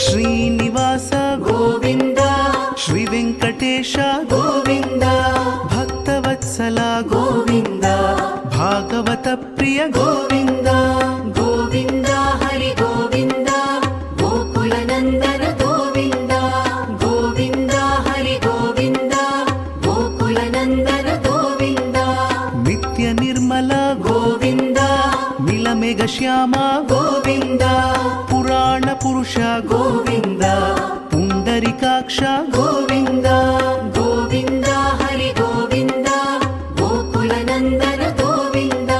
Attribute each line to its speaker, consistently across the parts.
Speaker 1: ಶ್ರೀನಿವಾಸ
Speaker 2: ಗೋವಿಂದ
Speaker 1: ಶ್ರೀ ವೆಂಕಟೇಶ
Speaker 2: ಗೋವಿಂದ
Speaker 1: ಭಕ್ತವತ್ಸಲ
Speaker 2: ಗೋವಿಂದ
Speaker 1: ಭಾಗವತ ಪ್ರಿಯ
Speaker 2: ಗೋವಿಂದ ಗೋವಿಂದ ಹರಿ ಗೋವಿಂದ ಗೋಕುಲ ನಂದನ ಗೋವಿಂದ ಗೋವಿಂದ ಹರಿ ಗೋವಿಂದ ಗೋಕುಲ ನಂದನ ಗೋವಿಂದ
Speaker 1: ನಿತ್ಯ ನಿರ್ಮಲ
Speaker 2: ಗೋವಿಂದ
Speaker 1: ನೀಲಮೇಘ ಶ್ಯಾಮ
Speaker 2: ಗೋವಿಂದ
Speaker 1: ಪುರಾಣ ಪುರುಷ
Speaker 2: ಗೋವಿಂದ
Speaker 1: ಪುಂಡರಿಕಾಕ್ಷ
Speaker 2: ಗೋವಿಂದ ಗೋವಿಂದ ಹರಿ ಗೋವಿಂದ ಗೋಕುಲ ನಂದನ ಗೋವಿಂದ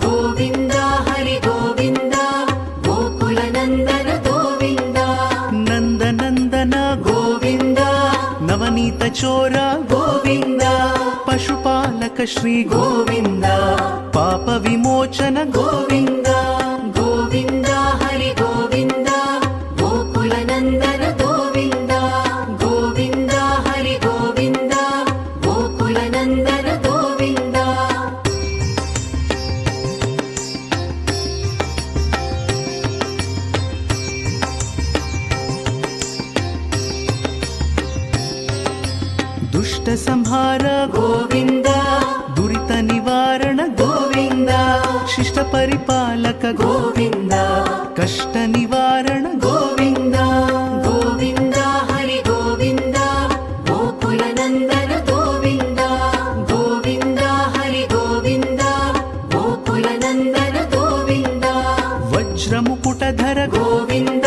Speaker 2: ಗೋವಿಂದ ಹರಿ ಗೋವಿಂದ ಗೋಕುಲ ನಂದನ ಗೋವಿಂದ
Speaker 1: ನಂದನಂದನ
Speaker 2: ಗೋವಿಂದ
Speaker 1: ನವನೀತ ಚೋರ
Speaker 2: ಗೋವಿಂದ
Speaker 1: ಪಶುಪಾಲಕ ಶ್ರೀ
Speaker 2: ಗೋವಿಂದ
Speaker 1: ಪಾಪ ವಿಮೋಚನ
Speaker 2: ಗೋವಿಂದ ಗೋವಿಂದ ಹರಿ ಗೋವಿಂದ ಗೋಕುಲ ನಂದನ ಗೋವಿಂದ ಗೋವಿಂದ ಹರಿ ಗೋವಿಂದ ಗೋಕುಲ ನಂದನ ಗೋವಿಂದ
Speaker 1: ದುಷ್ಟ ಸಂಹಾರ
Speaker 2: ಗೋವಿಂದ
Speaker 1: ದುರಿತ ನಿವಾರಣ
Speaker 2: ಗೋವಿಂದ
Speaker 1: ಶಿಷ್ಟ ಪರಿಪಾಲಕ
Speaker 2: ಗೋವಿಂದ
Speaker 1: ಕಷ್ಟ ನಿವಾರಣ
Speaker 2: ಗೋವಿಂದ ಗೋವಿಂದ ಹರಿ ಗೋವಿಂದ ಗೋಕುಲ ನಂದನ ಗೋವಿಂದ ಗೋವಿಂದ ಹರಿ ಗೋವಿಂದ ಗೋಕುಲ ನಂದನ ಗೋವಿಂದ
Speaker 1: ವಜ್ರ ಮುಕುಟಧರ
Speaker 2: ಗೋವಿಂದ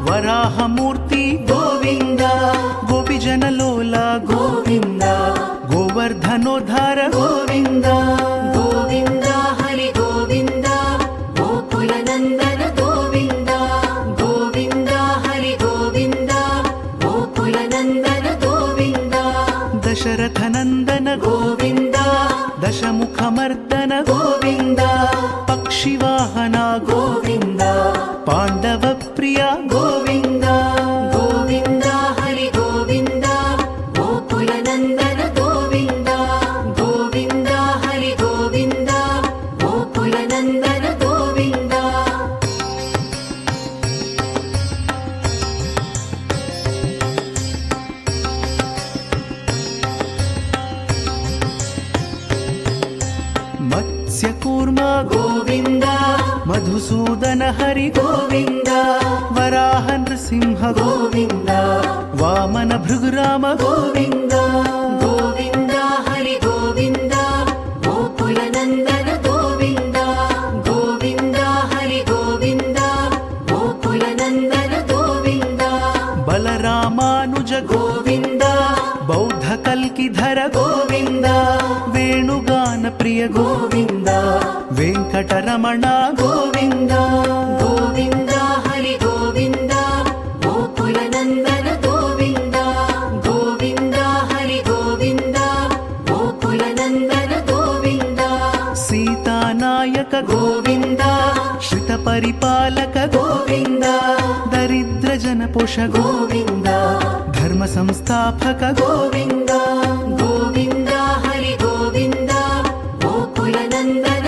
Speaker 1: ವರಾಹ ಮೂರ್ತಿ
Speaker 2: ಗೋವಿಂದ
Speaker 1: ಗೋಪಿಜನ ಲೋಲ
Speaker 2: ಗೋವಿಂದ
Speaker 1: ಗೋವರ್ಧನೋದ್ಧಾರ
Speaker 2: ಗೋವಿಂದ ಗೋವಿಂದ ಹರಿ ಗೋವಿಂದ ಗೋಕುಲ ನಂದನ ಗೋವಿಂದ ಗೋವಿಂದ ಹರಿ ಗೋವಿಂದ ಗೋಕುಲ ನಂದನ ಗೋವಿಂದ
Speaker 1: ದಶರಥ ನಂದನ
Speaker 2: ಗೋವಿಂದ
Speaker 1: ದಶಮುಖ ಮರ್ದನ
Speaker 2: ಗೋವಿಂದ
Speaker 1: ಪಕ್ಷಿವಾಹನ
Speaker 2: ಗೋವಿಂದ
Speaker 1: ಪಾಂಡವ ಪ್ರಿಯ
Speaker 2: ಗೋವಿಂದ ಗೋವಿಂದ ಹರಿ ಗೋವಿಂದ ಗೋಕುಲ ನಂದನ ಗೋವಿಂದ ಗೋವಿಂದ ಹರಿ ಗೋವಿಂದ ಗೋಕುಲ ನಂದನ ಗೋವಿಂದ
Speaker 1: ಮತ್ಸ್ಯ ಕೂರ್ಮ
Speaker 2: ಗೋವಿಂದ
Speaker 1: ಮಧುಸೂದನ ಹರಿ
Speaker 2: ಗೋವಿಂದ
Speaker 1: ವರಾಹ ನೃಸಿಂಹ
Speaker 2: ಗೋವಿಂದ
Speaker 1: ವಾಮನ ಭೃಗುರಾಮ
Speaker 2: ಗೋವಿಂದ ಗೋವಿಂದ ಹರಿ ಗೋವಿಂದ ಗೋಕುಲ ನಂದನ ಗೋವಿಂದ ಗೋವಿಂದ ಹರಿ ಗೋವಿಂದ ಗೋಕುಲ ನಂದನ ಗೋವಿಂದ
Speaker 1: ಬಲರಾಮಾನುಜ
Speaker 2: ಗೋವಿಂದ
Speaker 1: ಬೌದ್ಧ ಕಲ್ಕಿಧರ
Speaker 2: ಗೋವಿಂದ
Speaker 1: ವೇಣುಗಾನ ಪ್ರಿಯ
Speaker 2: ಗೋವಿಂದ
Speaker 1: ವೆಂಕಟರಮಣ
Speaker 2: ಗೋವಿಂದ. ಗೋವಿಂದ ಹರಿ ಗೋವಿಂದ ಗೋಕುಲ ನಂದನ ಗೋವಿಂದ ಗೋವಿಂದ ಹರಿ ಗೋವಿಂದ ಗೋಕುಲ ನಂದನ ಗೋವಿಂದ
Speaker 1: ಸೀತಾನಾಯಕ
Speaker 2: ಗೋವಿಂದ
Speaker 1: ಶ್ರಿತ ಪರಿಪಾಲಕ
Speaker 2: ಗೋವಿಂದ
Speaker 1: ದರಿದ್ರ ಜನ ಪೋಷ
Speaker 2: ಗೋವಿಂದ
Speaker 1: ಧರ್ಮ ಸಂಸ್ಥಾಪಕ
Speaker 2: ಗೋವಿಂದ ಗೋವಿಂದ ಹರಿ ಗೋವಿಂದ ಗೋಕುಲ ನಂದನ